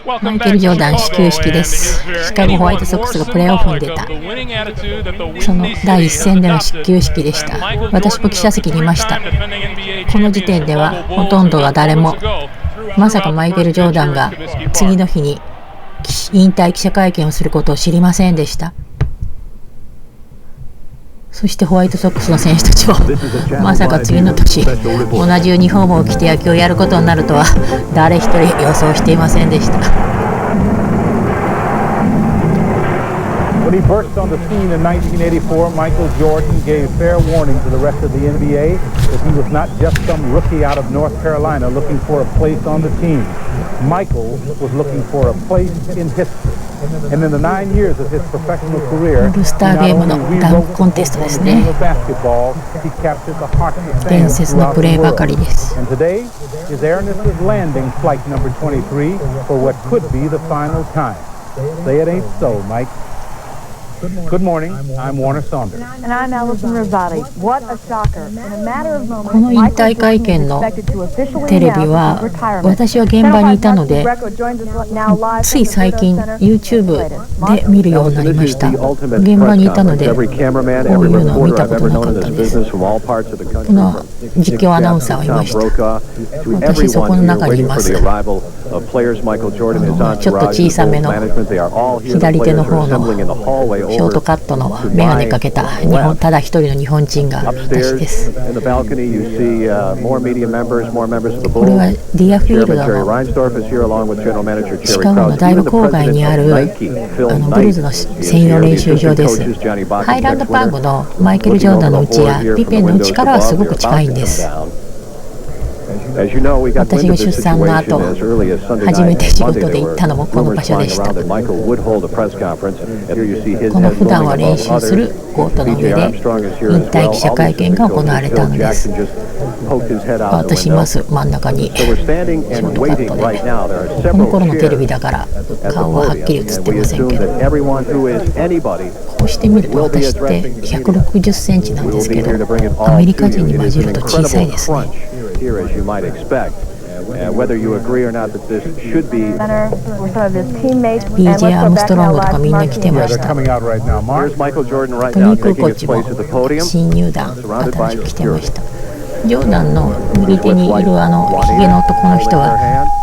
マイケル・ジョーダン始球式です。シカゴホワイトソックスがプレーオフに出た、その第一戦での始球式でした。私も記者席にいました。この時点ではほとんどが誰も、まさかマイケル・ジョーダンが次の日に引退記者会見をすることを知りませんでした。そしてホワイトソックスの選手たちもまさか次の年同じユニフォームを着て野球をやることになるとは誰一人予想していませんでした。When he burst on the scene in 1984, Michael Jordan gave fair warning to the rest of the NBA that he was not just some rookie out of North Carolina looking for a place on the team. Michael was looking for a place in history. And in the 9 years of his professional career, オールスターゲームのダンクコンテストですね。伝説のプレーばかりです。And today, his airness is landing flight number 23 for what could be the final time. Say it ain't so, Mike. Good morning. I'm Warner Saunders. And I'm Allison Rosati. What a shocker. In a matter of moments, この引退会見のテレビは私は現場にいたので、つい最近 YouTube で見るようになりました。現場にいたのでこういうのを見たことなかったです。この実況アナウンサーはいました。私そこの中にいます。ちょっと小さめの左手の方のショートカットの眼鏡かけたただ一人の日本人が私です。これはディアフィールドのシカゴのだいぶ郊外にあるブルーズの専用練習場です。ハイランドパークのマイケル・ジョーダンの家やピペンの家からはすごく近いんです。私が出産の後、初めて仕事で行ったのもこの場所でした。この普段は練習するコートの上で引退記者会見が行われたのです。私います真ん中にショートカットで、この頃のテレビだから顔ははっきり映ってませんけど、こうして見ると私って160センチなんですけど、アメリカ人に混じると小さいですね。Here, as you might expect, whether you agree or not that this should be. BJ アームストロングとかみんな来てました。トニー・クーコッチも新入団新しく来てました。ジョーダンの右手にいるヒゲの男の人は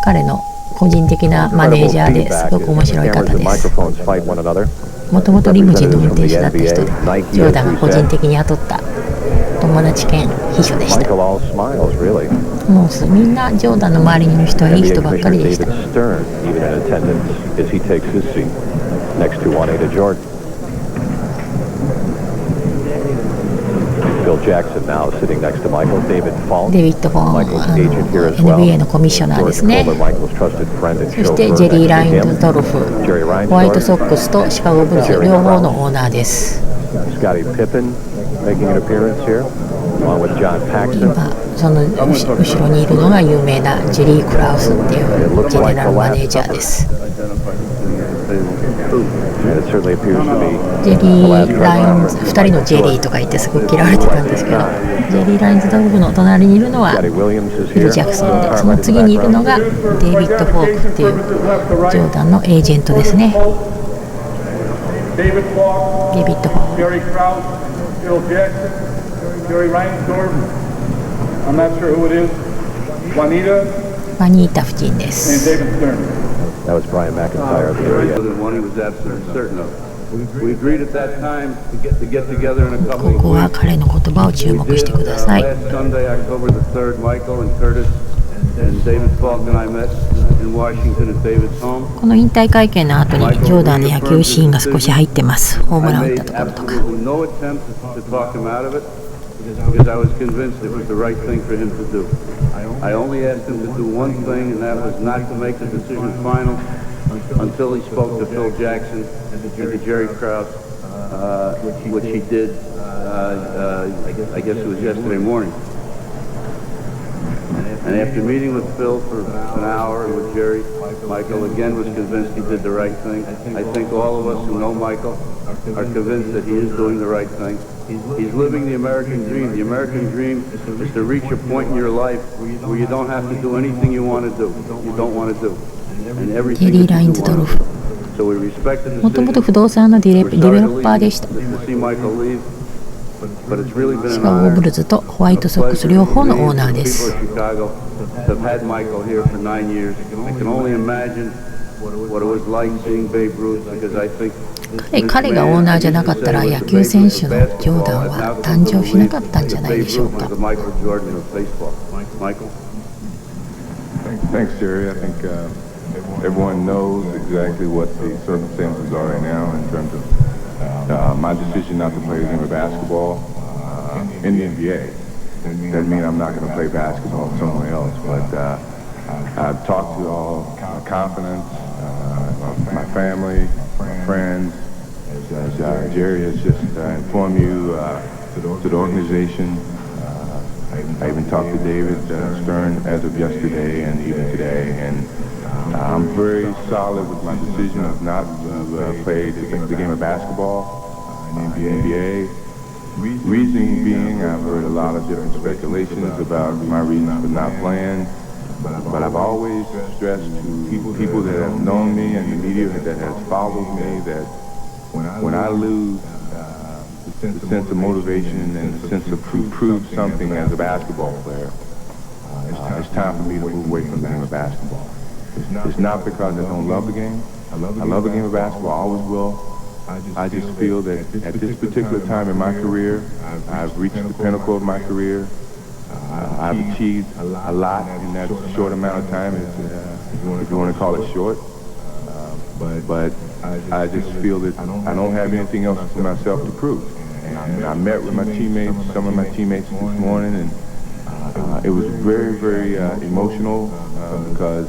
彼の個人的なマネージャーですごく面白い方です。もともとリムジンの運転手だった人で、ジョーダンが個人的に雇った友達兼秘書でした。もうみんなジョーダンの周りにいる人はいい人ばっかりでした。デビッド・フォン、NBA のコミッショナーですね。そしてジェリー・ラインドルフ、ホワイトソックスとシカゴブルズ両方のオーナーです。今その後ろにいるのが有名なジェリー・クラウスっていうジェネラルマネージャーです。ジェリー・ラインズ、2人のジェリーとか言ってすごく嫌われてたんですけど、ジェリー・ラインズドルフの隣にいるのはフィル・ジャクソンで、その次にいるのがデイビッド・フォークっていうジョーダンのエージェントですね。デイビッド・フォーク、ワニータ夫人です。ここは彼の言葉を注目してください。この引退会見の後にジョーダンの野球シーンが少し入ってます。ホームラン打ったところとか。Because I was convinced it was the right thing for him to do. I only asked him to do one thing, and that was not to make the decision final until he spoke to Phil Jackson and to Jerry Krause, which he did, I guess it was yesterday morning. And after meeting with Phil for an hour and with Jerry, Michael again was convinced he did the right thing. I think all of us who know Michael are convinced that he is doing the right thing. He's living the American dream. The American dream is to reach a point in your life where you don't have to do anything you want to do. You don't want to do. テリー・ラインズドルフ。もともと不動産のディベロッパーでした。シカゴブルズとホワイトソックス両方のオーナーです。彼がオーナーじゃなかったら野球選手のジョーダンは誕生しなかったんじゃないでしょうか。Thanks, Jerry. I think everyone knows exactly what the circumstances are right now in terms of my decision not to play the game of basketball in the NBA. Doesn't mean I'm not going to play basketball somewhere else, but I've talked to all my confidence, my family, my friends. As Jerry has just informed you, to the organization. I even talked to David Stern as of yesterday and even today, and I'm very solid with my decision of not to play the game of basketball in the NBA. Reasoning being, I've heard a lot of different speculations about my reasons for not playing, but I've always stressed to people that have known me and the media that has followed me that when I lose the sense of motivation and the sense of to prove something as a basketball player, it's time for me to move away from the game of basketball. It's not because I don't love the game. I love the game of basketball, I always will. I just feel that at this particular time in my career, I've reached the pinnacle of my career. I've achieved a lot in that short amount of time, if you want to call it short. But I just feel that I don't have anything else for myself to prove. And I met with my teammates, some of my teammates this morning, and it was very, very emotional because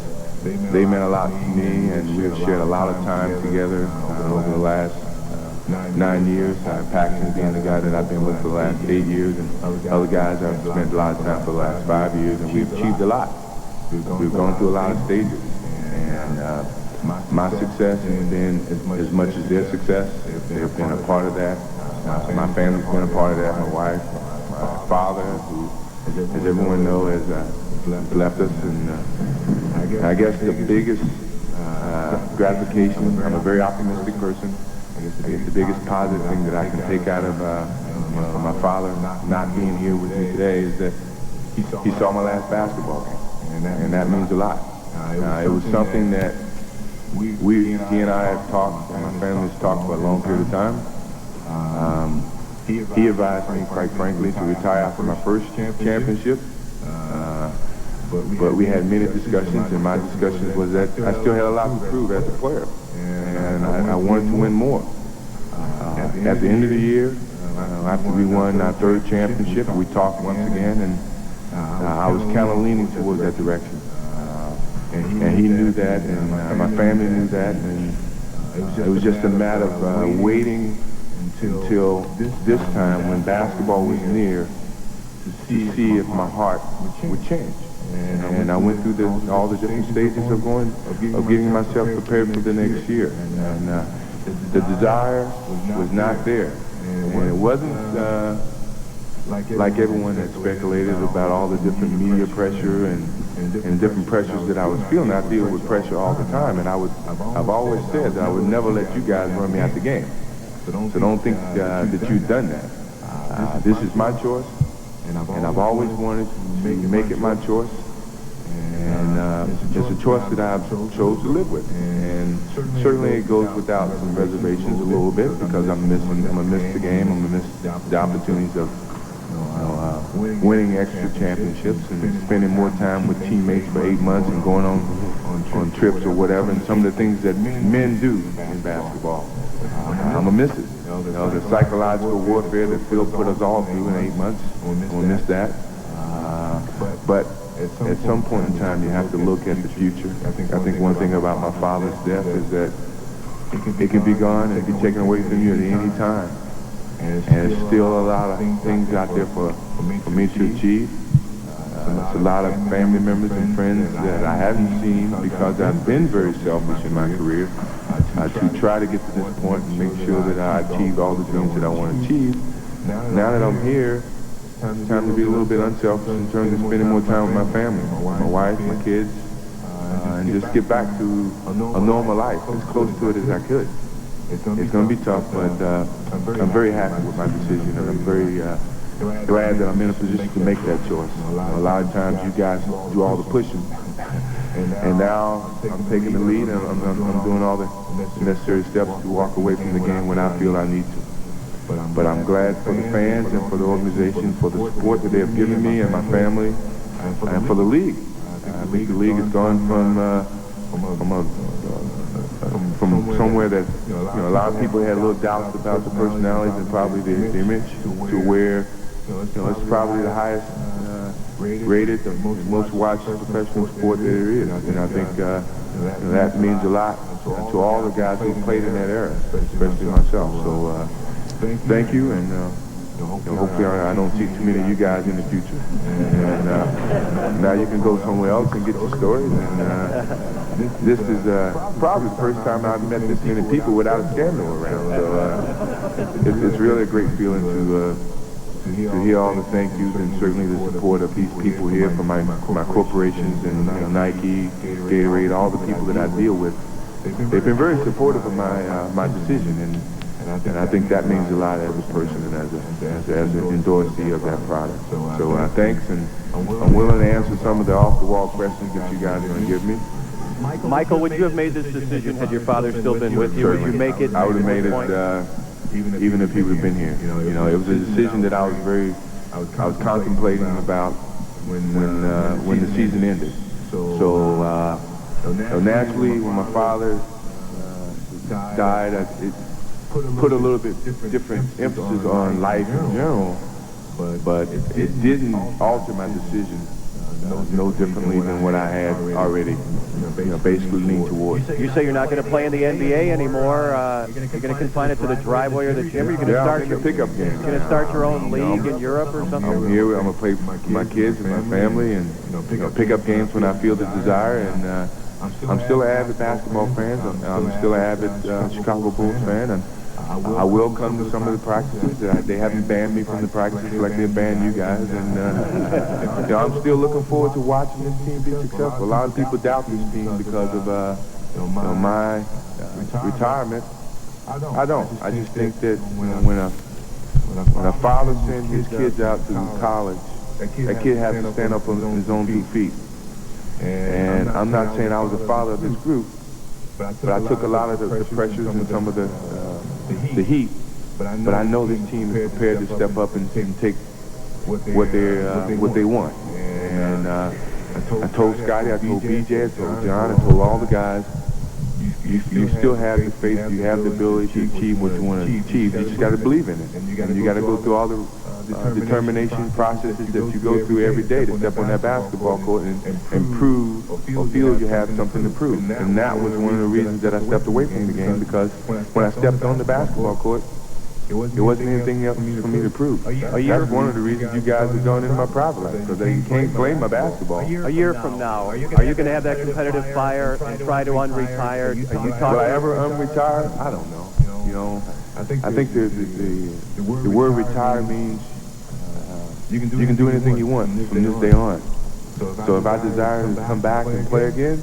they meant a lot to me, and we have shared a lot of time together over the last 9 years. Paxton being the guy that I've been with for the last 8 years, and other guys I've spent a lot of time for the last 5 years, and we've achieved a lot. We've gone through a lot of stages, and my success has been as much as their success. They've been a part of that. My family's been a part of that. My wife, my father, who, as everyone knows, has left us, and I guess the biggest gratification, I'm a very optimistic person. I guess the biggest positive thing that I can take out of my father not being here with me today is that he saw my last basketball game, and that means a lot. It was something that he and I have talked, and my family has talked for a long period of time. He advised me, quite frankly, to retire after my first championship. But we had many discussions, and my discussions was that I still had a lot to prove as a player, and I wanted to win more. At the end of the year, after we won our third championship, we talked once again, and I was kind of leaning towards that direction. And he knew that, and my family knew that, and it was just a matter of waiting until this time when basketball was near to see if my heart would change. And I went through all the different stages of getting myself prepared for the next year. And the desire was not there. And it wasn't like everyone had speculated about all the different media pressure and different pressures that I was feeling. I deal with pressure all the time, and I've always said that I would never let you guys run me out the game. So don't think that you've done that. This is my choice, and I've always wanted to make it my choice. And it's a choice that I've chose to live with. And certainly it goes without some reservations a little bit because I'm gonna miss the game. I'm gonna miss the opportunities of winning extra championships and spending more time with teammates for 8 months and going on trips or whatever, and some of the things that men do in basketball. I'm gonna miss it. The psychological warfare that Phil put us all through in 8 months, I'm gonna miss that. But at some point in time, you have to look at the future. I think one thing about my father's death is that it can be gone and be taken away from you at any time. And there's still a lot of things out there for me to achieve. It's a lot of family members and friends that I haven't seen because I've been very selfish in my career to try to get to this point and make sure that I achieve all the dreams that I want to achieve. Now that I'm here, it's time to be a little bit unselfish in terms of spending more time with my family, my wife, my kids, and just get back to a normal life, as close to it as I could. It's going to be tough, but I'm very happy with my decision, and I'm very glad that I'm in a position to make that choice. A lot of times you guys do all the pushing, and now I'm taking the lead, and I'm doing all the necessary steps to walk away from the game when I feel I need to. But I'm glad for the fans and for the organization, for the support that they have given me and my family, and for the league. I think the league has gone from somewhere that a lot of people had a little doubts about the personalities and probably the image, to where it's probably the highest rated, the most watched professional sport that there is. And I think that means a lot to all the guys who played in that era, especially myself. So thank you, and hopefully I don't see too many of you guys in the future. And now you can go somewhere else and get your stories. And this is probably the first time I've met this many people without a scandal around. So it's really a great feeling to hear all the thank yous, and certainly the support of these people here from my corporations and Nike, Gatorade, all the people that I deal with. They've been very supportive of my decision, and I think that means a lot as a person and as an endorsee of that product. So thanks, and I'm willing to answer some of the off-the-wall questions that you guys are going to give me. Michael, would you have made this decision had your father still been with you? Certainly. Would you make it? I would have made it even if he would have been here. It was a decision that I was contemplating about when the season ended. So naturally, when my father died, it put a little bit different emphasis on life in general, but it didn't alter my decision no differently than what I had already basically leaned towards. You say you're not going to play in the NBA anymore. You're going to confine it to the driveway or the gym. Or you're going to start your pickup game. You're going to start your own league in Europe or something. I'm here. I'm going to play for my kids and my family, and pick up games when I feel the desire. And I'm still an avid basketball fan. I'm still an avid Chicago Bulls fan, and I will come to some of the practices. They haven't banned me from the practices like they banned you guys, and I'm still looking forward to watching this team be successful. A lot of people doubt this team because of my retirement. I don't. I just think that when a father sends his kids out to college, that kid has to stand up on his own 2 feet. And I'm not saying I was a father of this group, but I took a lot of the pressures and some of the heat. But I know this team is prepared to step up and take what they want. And I told Scotty, I told BJ, I told John, I told all the guys, you still have the faith, you have the ability to achieve what you want to achieve. You just got to believe in it. And you got to go through all the determination processes that you go through every day to step on that basketball court and prove or feel you have something to prove. And that was one of the reasons that I stepped away from the game, because when I stepped on the basketball court, it wasn't anything else for me to prove. That's one of the reasons you guys are going into my private life, because you can't blame my basketball. A year from now, are you going to have that competitive fire and try to unretire? Are you talking? Will I ever unretire? I don't know. I think the word retire means you can do anything you want from this day on. So if I desire to come back and play again,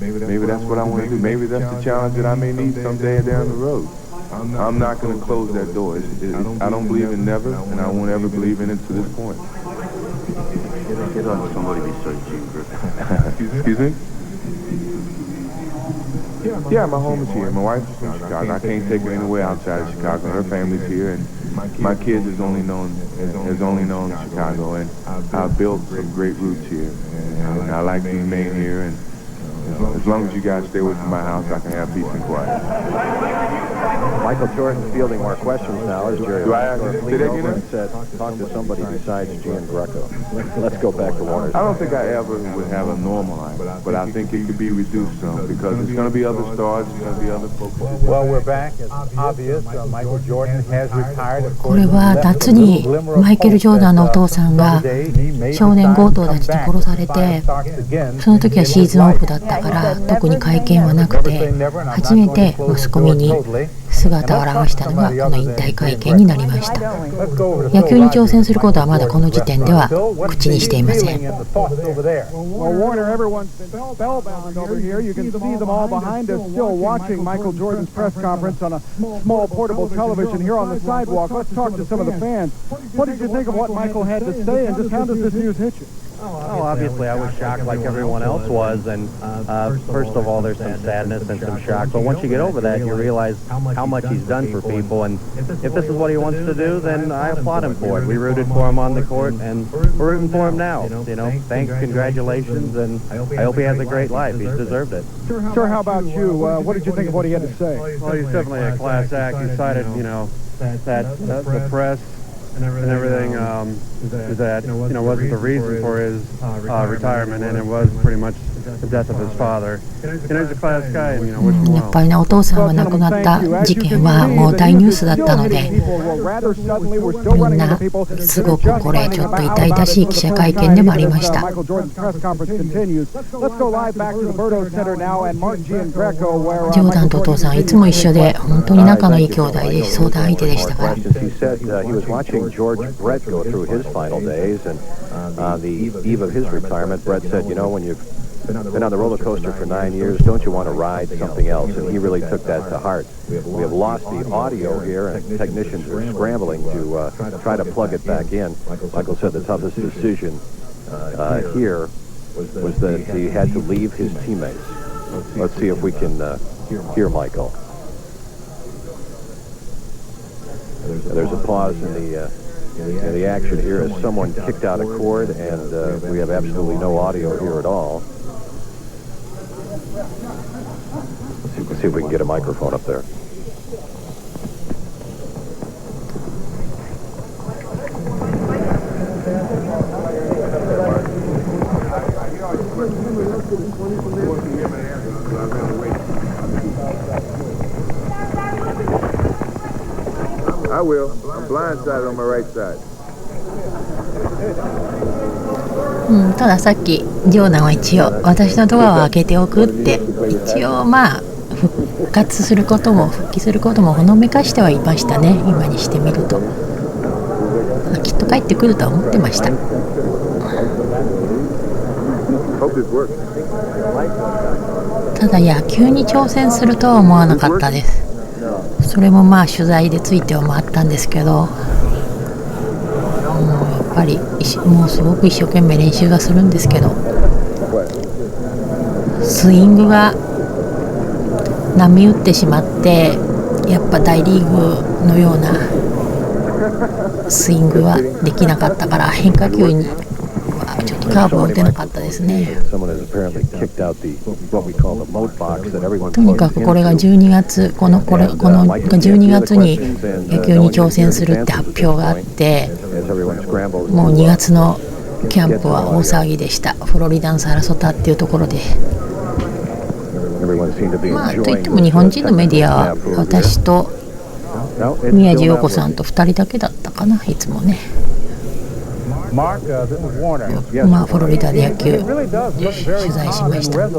maybe that's what I want to do. Maybe that's the challenge that I may need someday down the road. I'm not going to close that door. I don't believe in never, and I won't ever believe in it to this point. Get on somebody besides Gene Griffin. Excuse me? Yeah, my home is here. My wife is from Chicago. I can't take her anywhere outside of Chicago. Her family's here, and my kids has only known Chicago, and I've built some great roots here, and I like to remain here. And as long as you guys stay away from my house, I can have peace and quiet. Michael Jordan's fielding more questions now. As Jerry Do I have to say that again? and said, talk to somebody besides Gian Greco. Let's go back to Warner's. I don't think I ever would have a normal life, but I think it could be reduced some, because there's going to be other stars, there's going to be other folks. Well, we're back. It's obvious. Michael Jordan has retired. Of これは夏にマイケル・ジョーダンのお父さんが少年強盗たちに殺されて、その時はシーズンオフだったから特に会見はなくて、初めてマスコミに姿を現したのがこの引退会見になりました。野球に挑戦することはまだこの時点では口にしていません。Oh, obviously, I was shocked like everyone else was, and first of all, there's some sadness and some shock, but once you get over that, you realize how much he's done for people, and if this is what he wants to do, then I applaud him for it. We rooted for him on the court, and we're rooting for him now. Thanks, congratulations, and I hope he has a great life. He's deserved it. Sir, how about you? What did you think of what he had to say? Well, he's definitely a class act. He cited, that the press and everything that wasn't the reason for his retirement, and it was pretty much the death of his father. He's a class guy, and wish him やっぱりね、お父さんが亡くなった事件はもう大ニュースだったので、みんなすごくこれちょっと痛々しい記者会見でもありました。ジョーダンとお父さんいつも一緒で本当に仲のいい兄弟で相談相手でしたから。Been on the roller coaster for 9 years. Don't you want to ride something else? And he really took that to heart. We have lost the audio here, and technicians are scrambling to try to plug it back in. Michael said the toughest decision here was that he had to leave his teammates. Let's see if we can hear Michael. There's a pause in the action here as someone kicked out a cord, and we have absolutely no audio here at all. Let's see if we can get a microphone up there. I will. I'm blindsided on my right side. たださっきジョーダンは一応私のドアを開けておくって一応復帰することもほのめかしてはいましたね。今にしてみるときっと帰ってくるとは思ってました。ただ野球に挑戦するとは思わなかったです。それも取材でついてはあったんですけど、やっぱりもうすごく一生懸命練習がするんですけど、スイングが波打ってしまってやっぱ大リーグのようなスイングはできなかったから変化球にちょっとカーブを打てなかったですね。とにかくこれが12月この12月に野球に挑戦するって発表があって、もう2月のキャンプは大騒ぎでした。フロリダンサラソタっていうところで、といっても日本人のメディアは私と宮地陽子さんと2人だけだったかな、いつもね。フロリダで野球取材しました。オー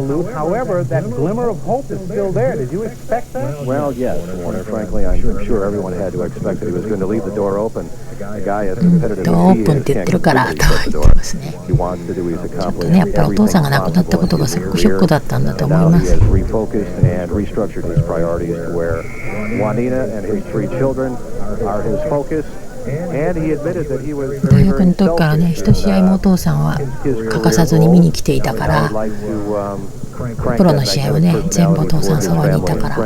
プンって言ってるからと言ってますね。ちょっとね、やっぱりお父さんが亡くなったことがすごくショックだったんだと思います。大学の時からね、一試合もお父さんは欠かさずに見に来ていたから、プロの試合をね全部お父さんそばにいたから、お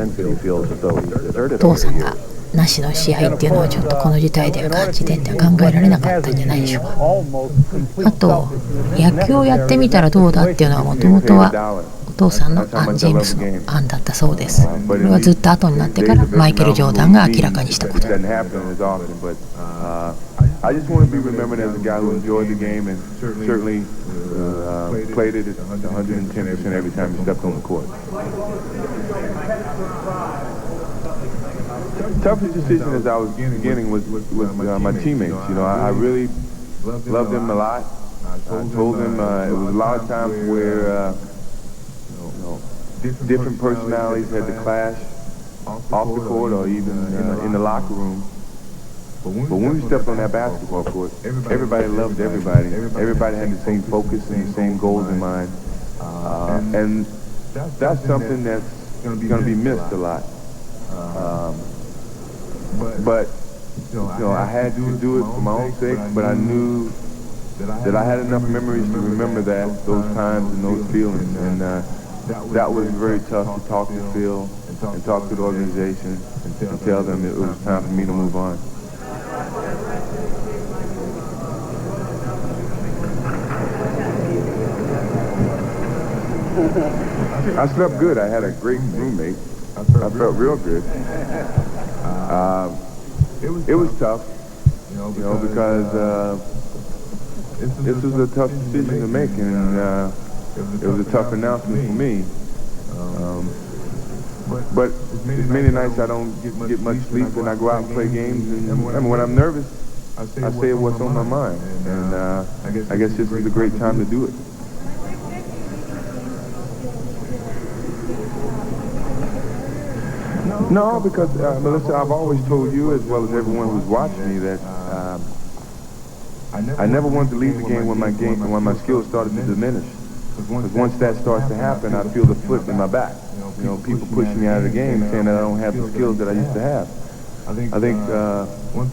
父さんがなしの試合っていうのはちょっとこの事態では時点では考えられなかったんじゃないでしょうか。あと野球をやってみたらどうだっていうのはもともとはお父さんのアン・ジェームスの案だったそうです。これはずっと後になってからマイケル・ジョーダンが明らかにしたこと。I just want to be remembered as a guy who enjoyed the game and certainly played it at 110% every time he stepped on the court. Toughest decision as I was beginning was my teammates. I really loved them a lot. I told them it was a lot of times where different personalities had to clash. off the court or even in the locker room. But when we stepped on that basketball court, everybody loved everybody. Everybody had the same focus and the same goals in mind. And that's something that's going to be missed a lot. But I had to do it for my own sake, but I knew that I had enough memories to remember those times and those feelings. And that was very tough to talk to Phil and talk to the organization and tell them it was time for me to move on. I slept good. I had a great roommate. I felt real good. It was tough, because this was a tough decision to make, and it was a tough announcement for me. But there's many nights I don't get much sleep, and I go out and play games. And when I'm nervous, I say what's on my mind, and I guess this is a great time to do it. No, because Melissa, I've always told you, as well as everyone who's watching me, that I never wanted to leave the game when my skills started to diminish. Because once that starts to happen, I feel the foot in my back. People pushing me out of the game, saying that I don't have the skills that I used to have. I think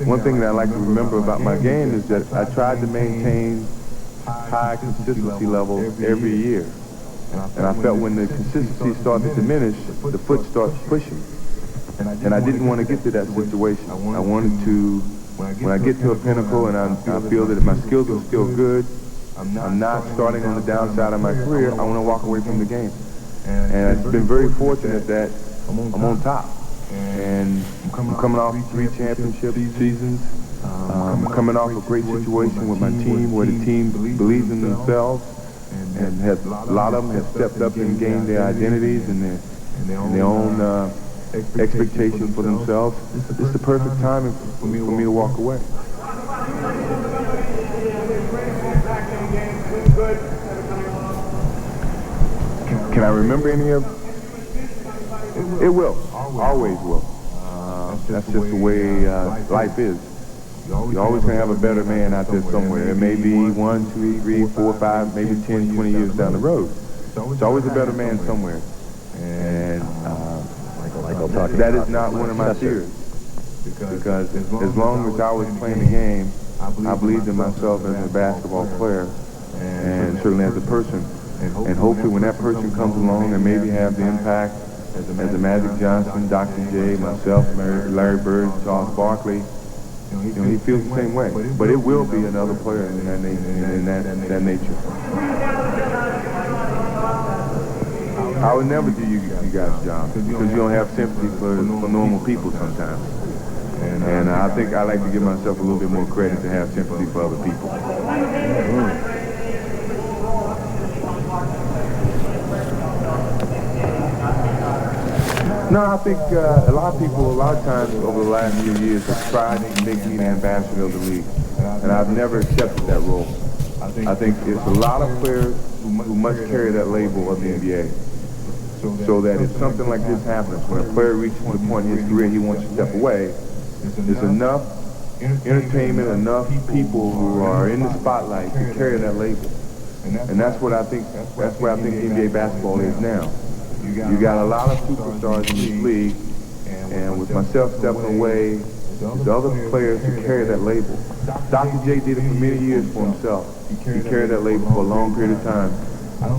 one thing that I like to remember about my game is that I tried to maintain high consistency levels every year. And I felt when the consistency started to diminish, the foot starts pushing. And I didn't want to get to that situation. I wanted to, when I get to a pinnacle and I feel that my skills are still good, I'm not starting on the downside of my career, I want to walk away from the game. And it's been very fortunate that I'm on top. And I'm coming off 3 championship seasons. I'm coming off a great situation with my team, where the team believes in themselves, and a lot of them have stepped up and gained their identities and their own expectations for themselves. It's the perfect timing for me to walk away. Can I remember any of it? It will. Always will. That's just the way life is. You're always going to have a better man out there somewhere. It may be 1, 2, 3, 4, 5, maybe 10, 20 years down the road. There's always a better man somewhere. And that is not one of my fears. Because as long as I was playing the game, I believed in myself as a basketball player, and certainly as a person. And hopefully when that person comes along and maybe have the impact as a Magic Johnson, Dr. J, myself, Larry Bird, Charles Barkley, he feels the same way. But it will be another player in that nature. I would never do you guys' job, because you don't have sympathy for normal people sometimes. And I think I like to give myself a little bit more credit to have sympathy for other people. No, I think a lot of people, a lot of times over the last few years, have tried to make me the ambassador of the league, and I've never accepted that role. I think it's a lot of players who must carry that label of the NBA, so that if something like this happens, when a player reaches the point in his career he wants to step away, there's enough entertainment, enough people who are in the spotlight to carry that label. And that's what I think. That's where I think NBA basketball is now. You got a lot of superstars in this league, and with myself stepping away, the other players who carry that label. Dr. J did it for many years for himself. He carried that label for a long period of time.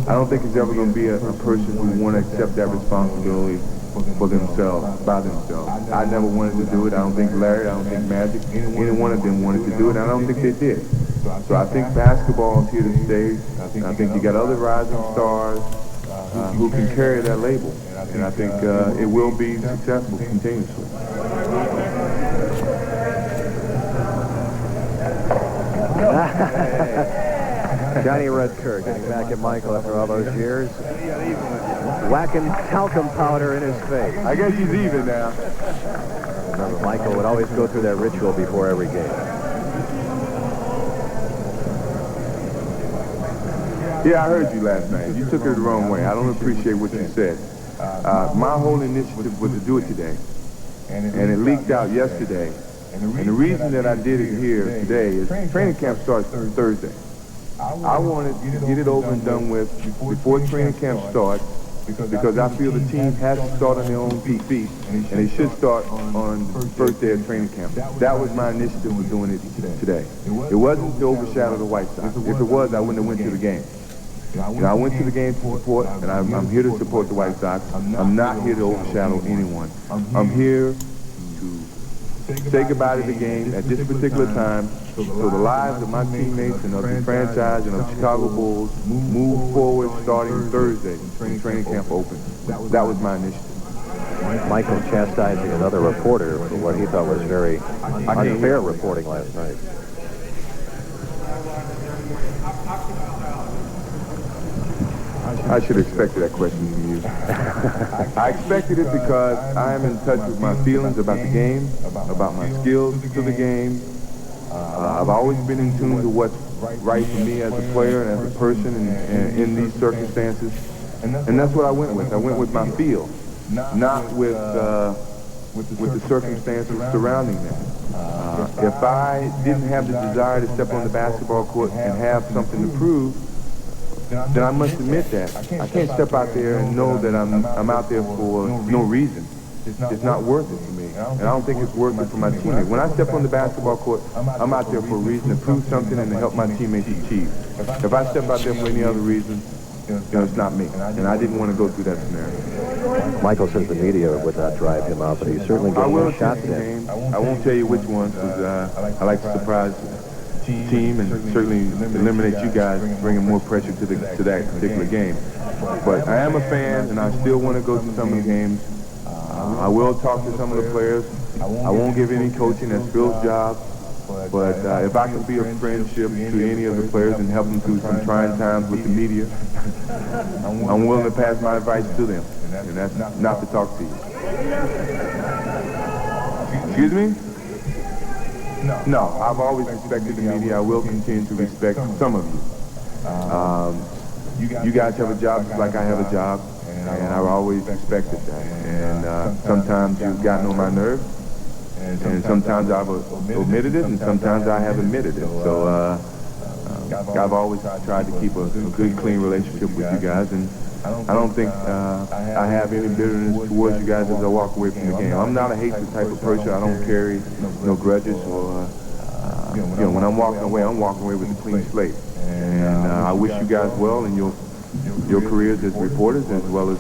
I don't think there's ever going to be a person who want to accept that responsibility for themselves, by themselves. I never wanted to do it. I don't think Larry, I don't think Magic, any one of them wanted to do it. I don't think they did. So I think basketball is here to stay. I think you got other rising stars who can carry that label. And I think it will be successful continuously. Johnny Redker getting back at Michael after all those years. Whacking talcum powder in his face. I guess he's even now. Remember, Michael would always go through that ritual before every game. Yeah, I heard you last night. You took it the wrong way. I don't appreciate what you said. My whole initiative was to do it today, and it leaked out yesterday. And the reason that I did it here today is training camp starts Thursday. I wanted to get it over and done with before training camp starts, because I feel the team has to start on their own feet, and they should start on the first day of training camp. That was my initiative for doing it today. It wasn't to overshadow the White Sox. If it was, I wouldn't have went to the game. I went to the game to support, and I'm here to support the White Sox. I'm not here to overshadow anyone. I'm here to say goodbye to the game at this particular time, so the lives of my teammates and of the franchise and of the Chicago Bulls move forward starting Thursday when training camp opens. That was my initiative. Michael chastising another reporter for what he thought was very unfair reporting last night. I should have expected that question from you. I expected it because I am in touch with my feelings about the game, about my skills to the game. I've always been in tune to what's right for me as a player and as a person in these circumstances. And that's what I went with. I went with my feel, not with the circumstances surrounding that. If I didn't have the desire to step on the basketball court and have something to prove, then I must admit that. I can't step out there and know that I'm out there for no reason. It's not worth it for me. And I don't think it's worth it for my teammates. When I step on the basketball court, I'm out there for a reason, to prove something and to help my teammates achieve. If I step out there for any other reason, it's not me. And I didn't want to go through that scenario. Michael says the media would not drive him out, but he certainly gave him a shot today. I won't tell you which ones, because I like to surprise team and certainly eliminate you guys, bringing more pressure to that particular game. But I am a fan, and I still want to go to some of the games. I will talk to some of the players. I won't give any coaching. That's Phil's job. But if I can be a friendship to any of the players and help them through some trying times with the media, I'm willing to pass my advice to them, and that's not to talk to you. Excuse me? No, I've always respected the media. I will continue to respect some of you. You guys have a job just like I have a job, and I've always respected that. And sometimes you've gotten on my nerves, and sometimes I've omitted it, and sometimes I have admitted it. So I've always tried to keep a good, clean relationship with you guys, and I don't think I have any bitterness towards you guys as I walk away from the game. I'm not a hateful type of person. I don't carry no grudges, or when I'm walking away with a clean slate. And I wish you guys well in your careers as reporters, as well as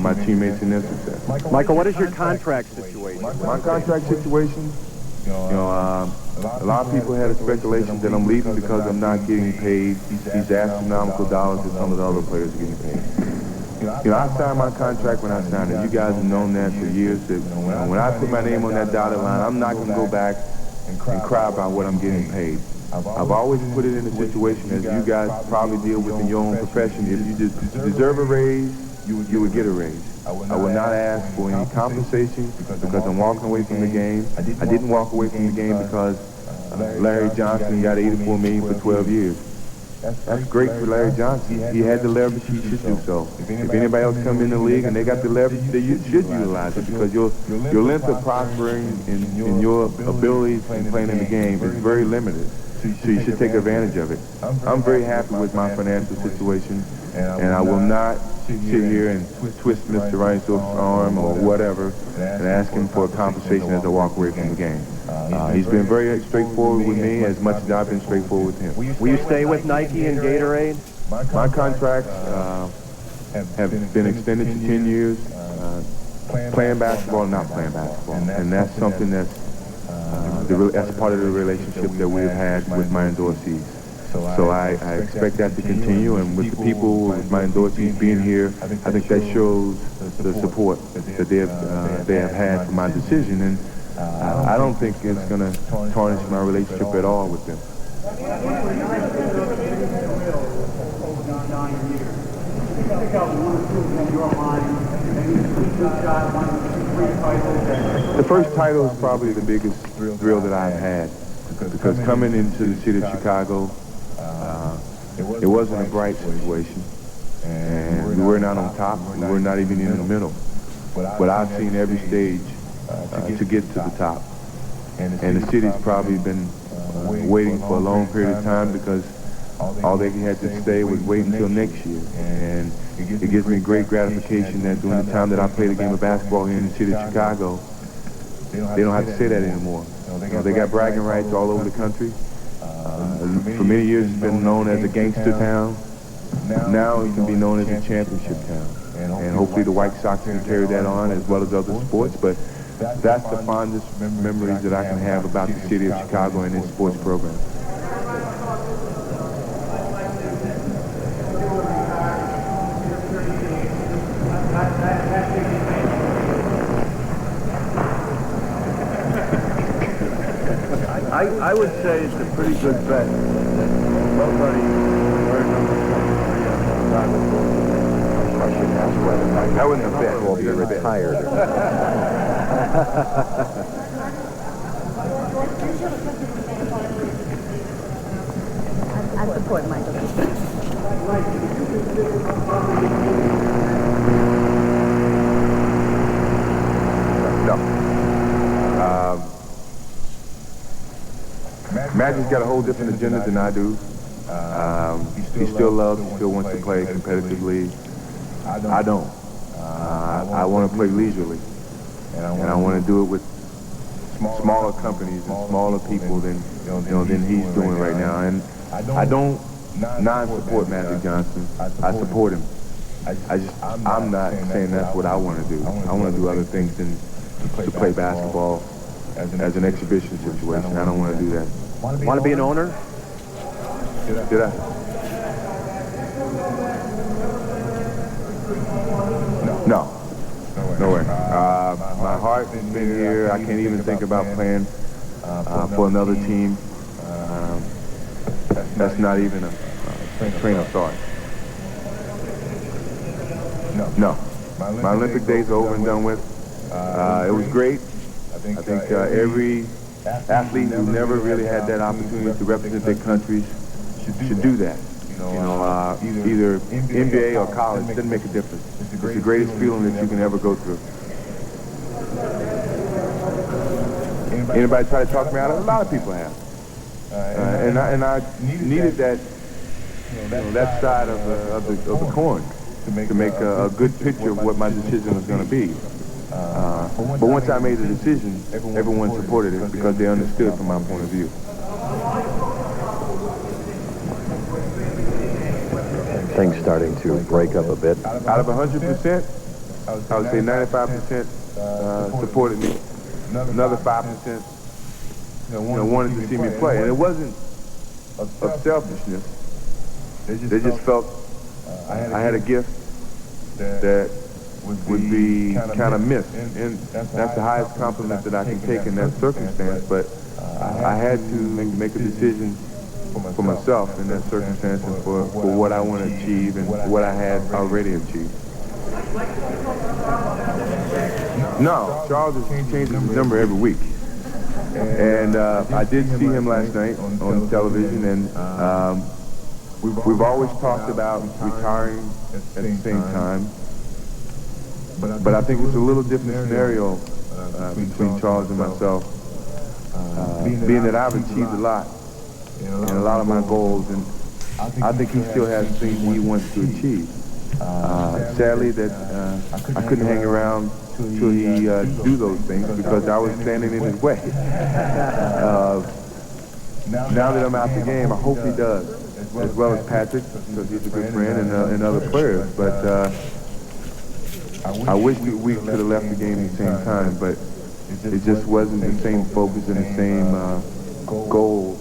my teammates in their success. Michael, what is your contract situation? My contract situation, a lot of people had a speculation that I'm leaving because I'm not getting paid these astronomical dollars that some of the other players are getting paid. I signed my contract when I signed it. You guys have known that for years. That when I put my name on that dotted line, I'm not going to go back and cry about what I'm getting paid. I've always put it in a situation, as you guys probably deal with in your own profession. If you deserve a raise, you would get a raise. I would not ask for any compensation because I'm walking away from the game. I didn't walk away from the game because Larry Johnson got $84 million for 12 years. That's great for Larry Johnson. He had the leverage, he should do so. If anybody else come in the league and they got the leverage, they should utilize it, because your length of prospering in your abilities in playing in the game is very limited. So you should take advantage of it. I'm very happy with my financial situation, and I will not sit here and twist Mr. Reinsdorf's arm or whatever and ask him for a compensation as I walk away from the game. He's been very straightforward with me, as much as I've been straightforward with him. Will you stay with Nike and Gatorade? My contracts have been extended to 10 years, playing basketball and not playing basketball. And that's something that's part of the relationship that we've had with my endorsees. So I expect that to continue, and with the people, with my endorsees being here, I think that shows the support that they have had for my decision, and I don't think it's going to tarnish my relationship at all with them. The first title is probably the biggest thrill that I've had, because coming into the city of Chicago, it wasn't a bright situation, and we were not on top. We were not even in the middle. But I've seen every stage to get to the top. And the city's probably been waiting for a long period of time because all they had to say was wait until next year. And it gives me great gratification that during the time that I played a game of basketball here in the city of Chicago, they don't have to say that anymore. They got bragging rights all over the country. For many years it's been known as a gangster town. Now it can be known as a championship town. And hopefully the White Sox can carry that on as well as other sports. But that's the fondest memories that I can have about the city of Chicago and its sports program. I would say it's a pretty good bet. Nobody earned number 23 I shouldn't ask whether that wasn't a bet. Will be retired. I support Michael. No. Magic's got a whole different agenda than I do. He still loves, he still wants to play competitively. I don't. I want to play leisurely. And I want to do it with smaller companies and smaller people than he's doing right now. And I don't non-support Magic Johnson. I support him. I'm not saying that's what I want to do. I want to do other things than to play basketball as an exhibition situation. I don't want to do that. Want to be an owner? Did I? No. No way. My heart has been here. I can't even think about playing for another team. That's not even a train of thought. No. My Olympic days are over and done with. It was great. I think every athlete who never really had that opportunity to represent their countries should do that. Either NBA or college, doesn't make a difference. It's the greatest feeling that you can ever go through. Anybody try to talk me out of it? A lot of people have. And I needed that side of the coin to make a good picture of what my decision was going to be. But once I made the decision, everyone supported it because they understood from my point of view. Things starting to break up a bit. Out of 100%, I would say 95% supported me. Another 5% wanted to see me play. And it wasn't of selfishness. They just felt I had a gift that would be kind of missed. And that's the highest compliment that I can take in that circumstance. But I had to make a decision for myself in that circumstance and for what I want to achieve and what I had already achieved. No, Charles has changed his number every week. And I did see him last night on television, and we've always talked about retiring at the same time. But I think it's a little different scenario between Charles and myself, being that I've achieved a lot and a lot of my goals, and I think he still has things he wants to achieve. Sadly, that I couldn't hang around till he do those things because I was standing in his way. Now that I'm out the game, I hope he does, as well as Patrick, because he's a good friend, and other players. But I wish that we could have left the game at the same time, but it just wasn't the same focus and the same goal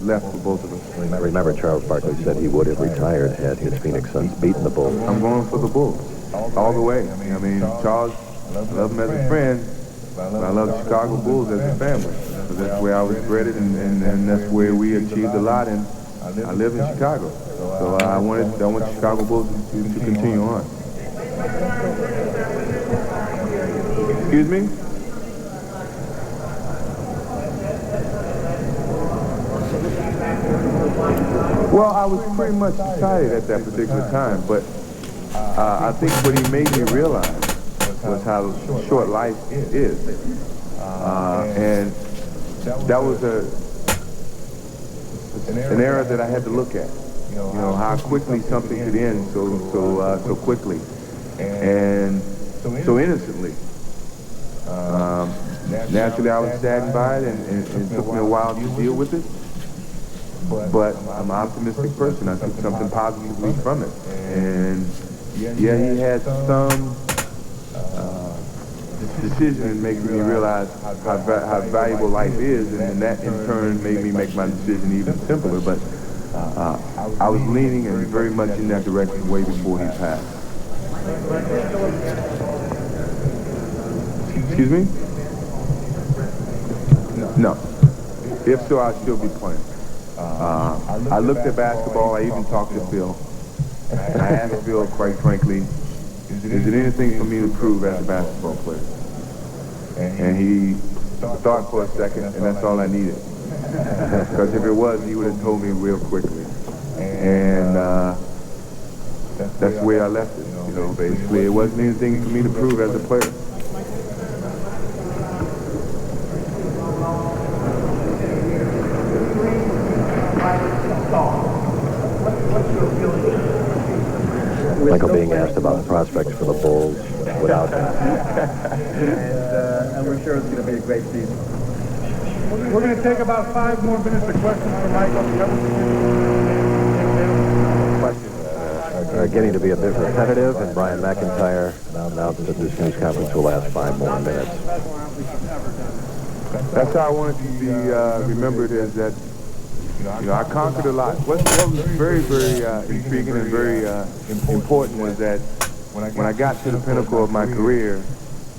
left for both of us. Remember, Charles Barkley said he would have retired had his Phoenix Suns beaten the Bulls. I'm going for the Bulls all the way. I mean, Charles, I love him as a friend, but I love the Chicago Bulls as a family. So that's where I was bred, and that's where we achieved a lot, and I live in Chicago. So I want the Chicago Bulls to continue on. Excuse me? Well, I was pretty much excited at that particular time, but I think what he made me realize was how short life is. And that was an era that I had to look at. You know, how quickly something could end so quickly and so innocently. Naturally, I was saddened by it, and it took me a while to deal with it. But I'm an optimistic person. I took something positively from it. And yeah, he had some decision in making me realize how valuable life is, and that in turn made me make my decision even simpler. But I was leaning and very much in that direction way before he passed. Excuse me? No. If so, I'd still be playing. I looked at basketball. I even talked to Phil. And I asked Phil, quite frankly, is it anything for me to prove as a basketball player? And he thought for a second, and that's all I needed. Because if it was, he would have told me real quickly. And that's the way I left it, you know, basically. It wasn't anything for me to prove as a player. Michael being asked about the prospects for the Bulls without him. And we're sure it's going to be a great season. We're going to take about 5 more minutes of questions for Michael. Questions are getting to be a bit repetitive, and Brian McIntyre announced that this news conference will last 5 more minutes. That's how I wanted to be remembered, as that, you know, I conquered a lot. What was very, very intriguing and very important was that when I got to the pinnacle of my career,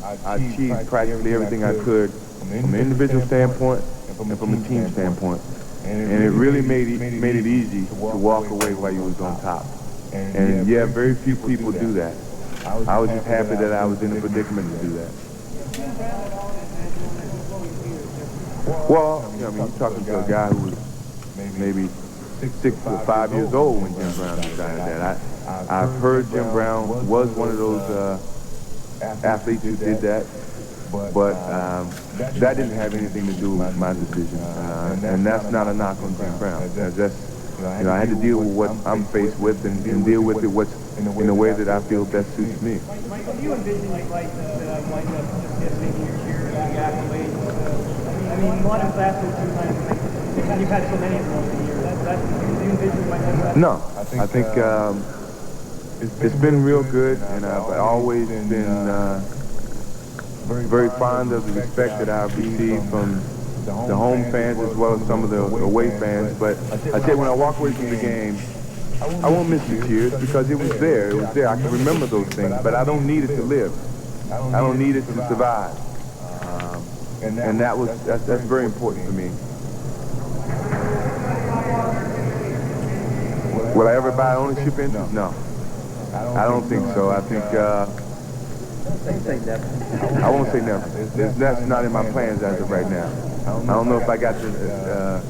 I achieved practically everything I could from an individual standpoint and from a team standpoint. And it really made it easy to walk away while you was on top. And yeah, very few people do that. I was just happy that I was in a predicament to do that. Well, you know, I mean, you're talking to a guy who was maybe 6 or 5 years old when Jim Brown decided that. I've heard Jim Brown was one of those athletes who did that, but that didn't have anything to do with my decision, and that's not a knock on Jim Brown. That's, you know, I had to deal with what I'm faced with and deal with it in a way that I feel best suits me. Michael, do you envision your life that wind up just getting your cheers and accolades? I mean, one is last 2 times, and you've had so many of them over the years. Do you envision your life? No, I think it's been real good, and I've always been very fond of the respect that I've received from the home fans as well as some of the away fans. But I say when I walk away from the game, I won't miss the cheers because it was there. It was there. I can remember those things, but I don't need it to live. I don't need it to survive. And that's very important for me. Will I ever buy ownership interest? No. I don't think so. I think I won't say never. That's not in my plans as of right now. I don't know if I got the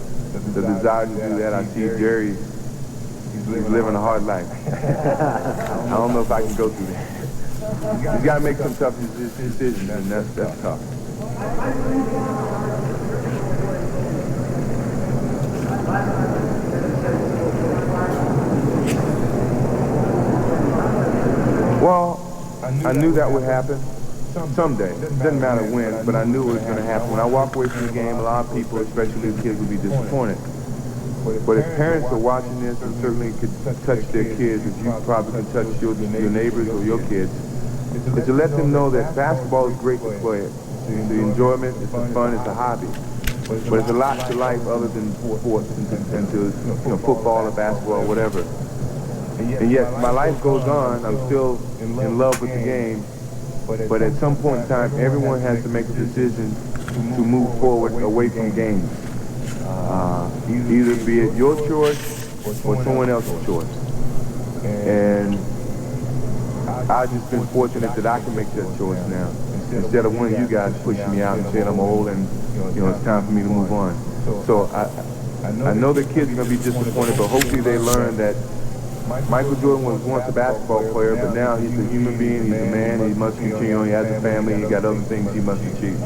desire to do that. I see Jerry, he's living a hard life. I don't know if I can go through that. He's got to make some tough decisions, and that's tough. Well, I knew that would happen someday. It doesn't matter when, but I knew it was going to happen. When I walk away from the game, a lot of people, especially the kids, will be disappointed. But if parents are watching this and certainly could touch their kids, as you probably can touch your neighbors or your kids, is to let them know that basketball is great to play it. It's the enjoyment, it's the fun, it's a hobby. But it's a lot to life other than sports and to football or basketball or whatever. And yet my life goes on. I'm still in love with the game. But at some point in time, everyone has to make a decision to move forward away from games. Either be it your choice or someone else's choice. And I've just been fortunate that I can make that choice now, instead of one of you guys pushing me out and saying I'm old and it's time for me to move on. So I know the kids are going to be disappointed, but hopefully they learn that Michael Jordan was once a basketball player, but now he's a human being, he's a man, he must continue on, he has a family, he got other things he must achieve.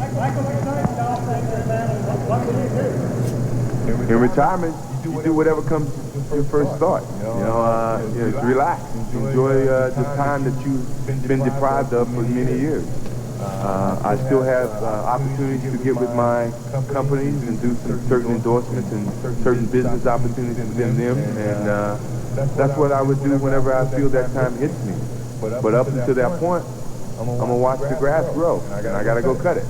In retirement, you do whatever comes to your first thought. Just relax, enjoy the time that you've been deprived of for many years. I still have opportunities to get with my companies and do some certain endorsements and certain business opportunities within them, and that's what I would do whenever I feel that time hits me. But up until that point, I'm gonna watch the grass grow, and I gotta go cut it.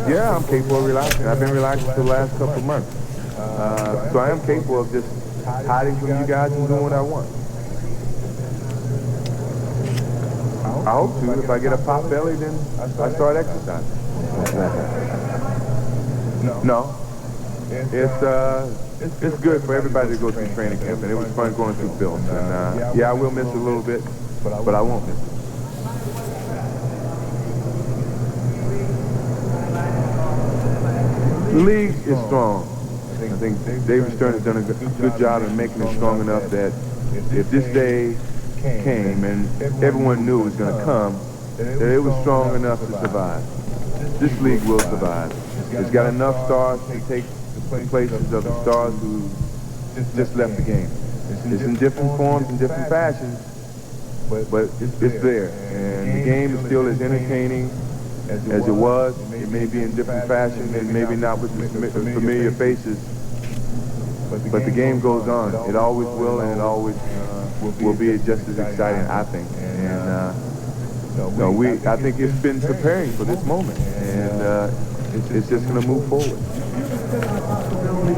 Yeah, I'm capable of relaxing. I've been relaxing for the last couple of months. So I am capable of just hiding from you guys and doing what I want. I hope to. If I get a pop belly, then I start exercising. No. It's good for everybody to go through training camp, and it was fun going through films. And yeah, I will miss it a little bit, but I won't miss it. The league is strong. I think David Stern has done a good job in making it strong enough that if this day came and everyone knew it was going to come, that it was strong enough to survive. This league will survive. It's got enough stars to take the places of the stars who just left the game. It's in different forms and different fashions, but it's there. And the game is still as entertaining as it was. It may be in different fashion and maybe not with familiar faces, but the game goes on. It always will, and it always will be just as exciting, I think. And I think it's been preparing for this moment, and it's just going to move forward.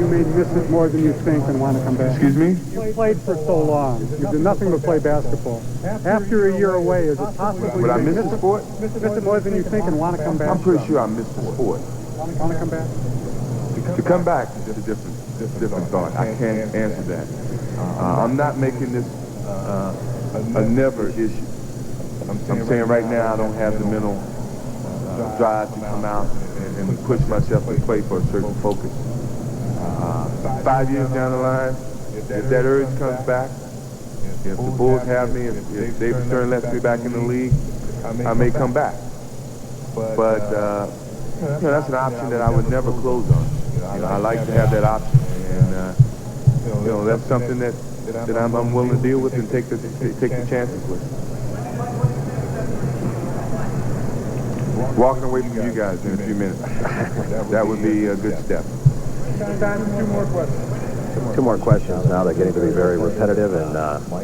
You may miss it more than you think and want to come back. Excuse me? You played for so long. You did nothing but play basketball. After a year away, is it possible Would I miss the sport? Miss it more than you think and want to come back? I'm pretty sure I missed the sport. Want to come back? To come back is a different thought. I can't answer that. I'm not making this a never issue. I'm saying right now I don't have the mental drive to come out and push myself to play for a certain focus. 5 years down the line, if that urge comes back, if the Bulls have me, if David Stern lets me back in the league, I may come back. But that's an option that I would never close on. I like to have that option, and that's something that I'm willing to deal with and take the chances with. Walking away from you guys in a few minutes. That would be a good step. Time for 2 more questions. 2 more questions now. They're getting to be very repetitive, and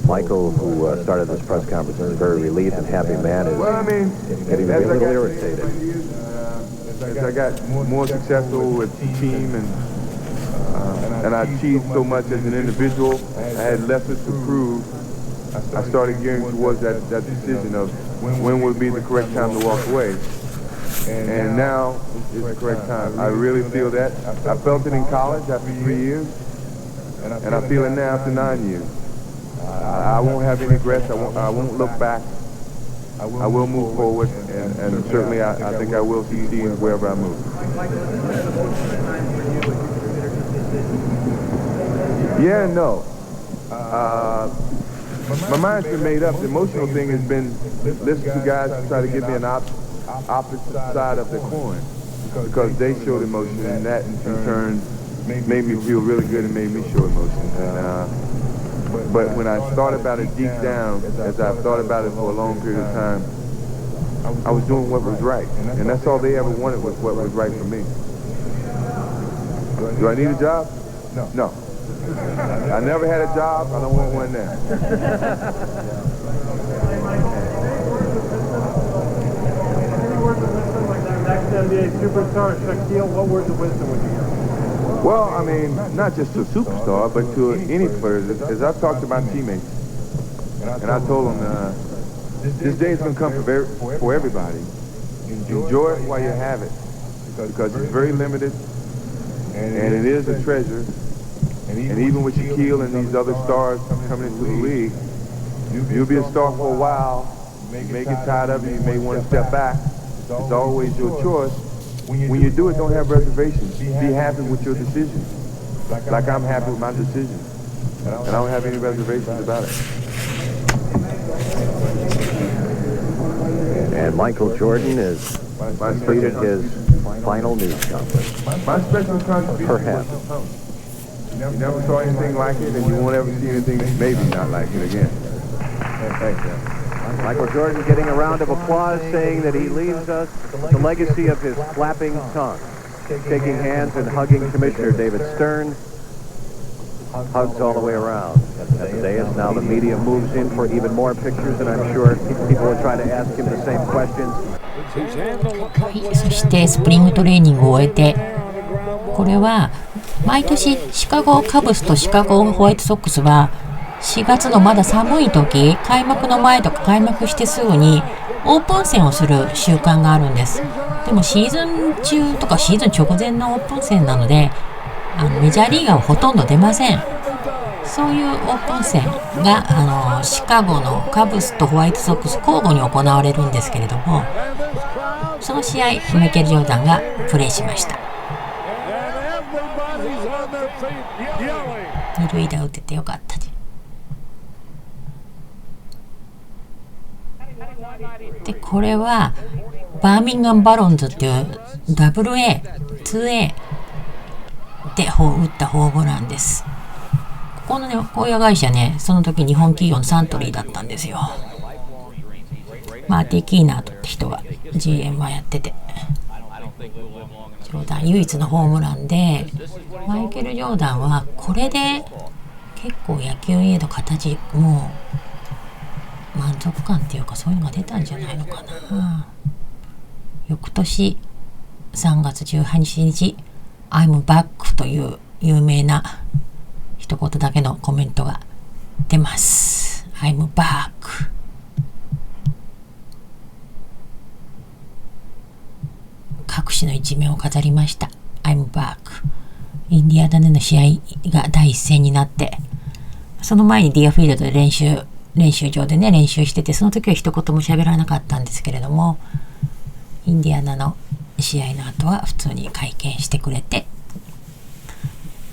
Michael, who started this press conference, is a very relieved and happy man, is getting to be a little irritated. As I got more successful with the team and I achieved so much as an individual, I had lessons to prove. I started gearing towards that decision of when would be the correct time to walk away. And now is the correct time. I really feel that. I felt it in college after 3 years, and I feel it now after 9 years. I won't have any regrets. I won't look back. I will move forward, and certainly I think I will succeed wherever I move. Yeah and no. My mind's been made up. The emotional thing has been listening to guys who try to give me an opposite side of the coin, because they showed emotion, and that in turn made me feel really good and made me show emotion. But when I thought about it deep down, as I've thought about it for a long period of time, I was doing what was right, and that's all they ever wanted was what was right for me. Do I need a job? No. I never had a job. I don't want one now. Next NBA superstar, Shaquille, what words of wisdom would you give? Well, I mean, not just to a superstar, but to any player. As I've talked to my teammates, and I told them, this day is going to come for everybody. Enjoy it while you have it, because it's very limited, and it is a treasure. And even with Shaquille and these other stars coming into the league, you'll be a star for a while. You may get tired of it. You may want to step back. It's always your choice. When you do it, don't have reservations. Be happy with your decision, like I'm happy with my decision. And I don't have any reservations about it. And Michael Jordan is completed his final news conference. My special contribution Perhaps. You never saw anything like it, and you won't ever see anything maybe not like it again. Thank you. Michael Jordan getting a round of applause, saying that he leaves us the legacy of his flapping tongue. Shaking hands and hugging Commissioner David Stern. Hugs all the way around. At the dais, now the media moves in for even more pictures, and I'm sure people will try to ask him the same questions. はい、そしてスプリングトレーニングを終えて、これは毎年シカゴカブスとシカゴホワイトソックスは4月のまだ寒い時、開幕の前とか開幕してすぐにオープン戦をする習慣があるんです。でもシーズン中とかシーズン直前のオープン戦なので、メジャーリーガーはほとんど出ません。そういうオープン戦がシカゴのカブスとホワイトソックス交互に行われるんですけれども、その試合マイケル・ジョーダンがプレーしました。二塁打打ててよかったで、これはバーミンガム・バロンズっていう WA、2A で打ったホームランです。ここのね、親会社ね、その時日本企業のサントリーだったんですよ。マーティ・キーナートって人が GM はやってて、ジョーダン唯一のホームランで、マイケル・ジョーダンはこれで結構野球への形、もう満足感っていうかそういうのが出たんじゃないのかな。翌年3月18日、I'm back という有名な一言だけのコメントが出ます。I'm back。各紙の一面を飾りました。I'm back。インディアナでの試合が第一戦になって、その前にディアフィールドで練習場でね、練習してて、その時は一言も喋らなかったんですけれども、インディアナの試合の後は普通に会見してくれて、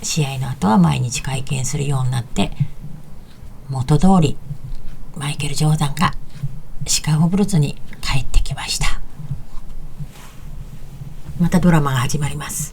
試合の後は毎日会見するようになって、元通りマイケル・ジョーダンがシカゴブルーズに帰ってきました。またドラマが始まります。